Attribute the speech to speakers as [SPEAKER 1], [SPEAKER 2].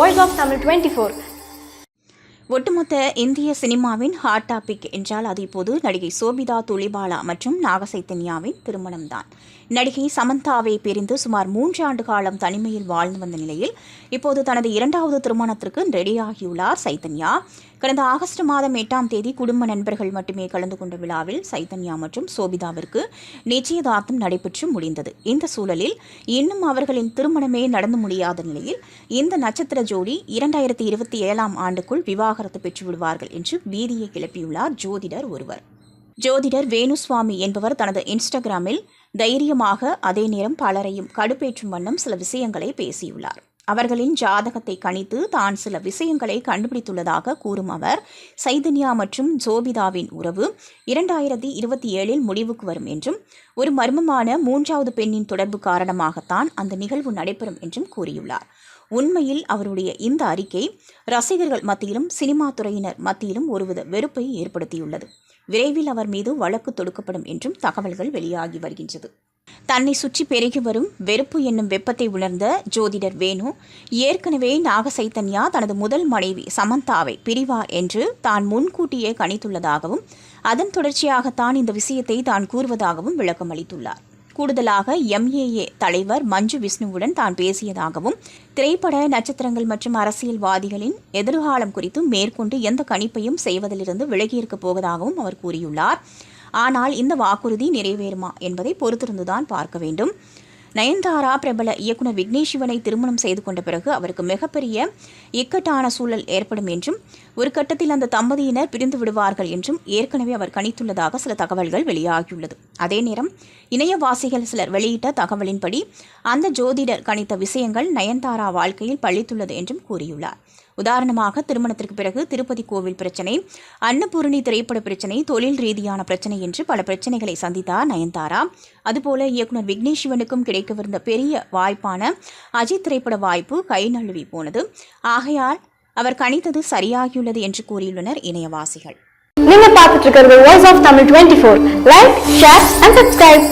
[SPEAKER 1] Voice of Tamil 24.
[SPEAKER 2] ஒட்டுமொத்த இந்திய சினிமாவின் ஹாட் டாபிக் என்றால் அது இப்போது நடிகை சோபிதா துளிபாலா மற்றும் நாகசைத்தன்யாவின் திருமணம்தான். நடிகை சமந்தாவை பிரிந்து சுமார் 3 ஆண்டு காலம் தனிமையில் வாழ்ந்து வந்த நிலையில் இப்போது தனது 2வது திருமணத்திற்கு ரெடியாகியுள்ளார் சைத்தன்யா. கடந்த ஆகஸ்ட் மாதம் 8ஆம் தேதி குடும்ப நண்பர்கள் மட்டுமே கலந்து கொண்ட விழாவில் சைத்தன்யா மற்றும் சோபிதாவிற்கு நிச்சயதார்த்தம் நடைபெற்று முடிந்தது. இந்த சூழலில் இன்னும் அவர்களின் திருமணமே நடந்து முடியாத நிலையில் இந்த நட்சத்திர ஜோடி 2027ஆம் ஆண்டுக்குள் விவாகரத்து பெற்றுவிடுவார்கள் என்று பீதியை கிளப்பியுள்ளார் ஜோதிடர் ஒருவர். ஜோதிடர் வேணுசுவாமி என்பவர் தனது இன்ஸ்டாகிராமில் தைரியமாக அதே நேரம் பலரையும் கடுப்பேற்றும் வண்ணம் சில விஷயங்களை பேசியுள்ளார். அவர்களின் ஜாதகத்தை கணித்து தான் சில விஷயங்களை கண்டுபிடித்துள்ளதாக கூறும் அவர், சைதன்யா மற்றும் சோபிதாவின் உறவு 2027இல் முடிவுக்கு வரும் என்றும் ஒரு மர்மமான 3வது பெண்ணின் தொடர்பு காரணமாகத்தான் அந்த நிகழ்வு நடைபெறும் என்றும் கூறியுள்ளார். உண்மையில் அவருடைய இந்த அறிக்கை ரசிகர்கள் மத்தியிலும் சினிமா துறையினர் மத்தியிலும் ஒருவித வெறுப்பை ஏற்படுத்தியுள்ளது. விரைவில் அவர் மீது வழக்கு தொடுக்கப்படும் என்றும் தகவல்கள் வெளியாகி வருகின்றது. தன்னை சுற்றி பெருகி வரும் வெறுப்பு என்னும் வெப்பத்தை உணர்ந்த ஜோதிடர் வேணு ஏற்கனவே நாகசைத்தன்யா தனது முதல் மனைவி சமந்தாவை பிரிவார் என்று தான் முன்கூட்டியே கணித்துள்ளதாகவும் அதன் தொடர்ச்சியாகத்தான் இந்த விஷயத்தை தான் கூறுவதாகவும் விளக்கம் அளித்துள்ளார். கூடுதலாக MAA தலைவர் மஞ்சு விஷ்ணுவுடன் தான் பேசியதாகவும் திரைப்பட நட்சத்திரங்கள் மற்றும் அரசியல்வாதிகளின் எதிர்காலம் குறித்து மேற்கொண்டு எந்த கணிப்பையும் செய்வதிலிருந்து விலகியிருக்கப் போவதாகவும் அவர் கூறியுள்ளார். ஆனால் இந்த வாக்குறுதி நிறைவேறுமா என்பதை பொறுத்திருந்துதான் பார்க்க வேண்டும். நயன்தாரா பிரபல இயக்குனர் விக்னேஷ் சிவனை திருமணம் செய்து கொண்ட பிறகு அவருக்கு மிகப்பெரிய இக்கட்டான சூழல் ஏற்படும் என்றும் ஒரு கட்டத்தில் அந்த தம்பதியினர் பிரிந்து விடுவார்கள் என்றும் ஏற்கனவே அவர் கணித்துள்ளதாக சில தகவல்கள் வெளியாகியுள்ளது. அதே நேரம் இணையவாசிகள் சிலர் வெளியிட்ட தகவலின்படி அந்த ஜோதிடர் கணித்த விஷயங்கள் நயன்தாரா வாழ்க்கையில் பழித்துள்ளது என்றும் கூறியுள்ளார். உதாரணமாக திருமணத்திற்கு பிறகு திருப்பதி கோவில் பிரச்சினை, அன்னபூரணி திரைப்பட பிரச்சினை, தொழில் ரீதியான பிரச்சினை என்று பல பிரச்சனைகளை சந்தித்தார் நயன்தாரா. அதுபோல இயக்குனர் விக்னேஷ் சிவனுக்கும் கிடைக்கவிருந்த பெரிய வாய்ப்பான அஜித் திரைப்பட வாய்ப்பு கை நழுவி போனது. ஆகையால் அவர் கணித்தது சரியாகியுள்ளது என்று கூறியுள்ளனர் இணையவாசிகள்.
[SPEAKER 1] நீங்க பார்த்துட்டு இருக்கிறது Voice of Tamil 24. Like, share and subscribe.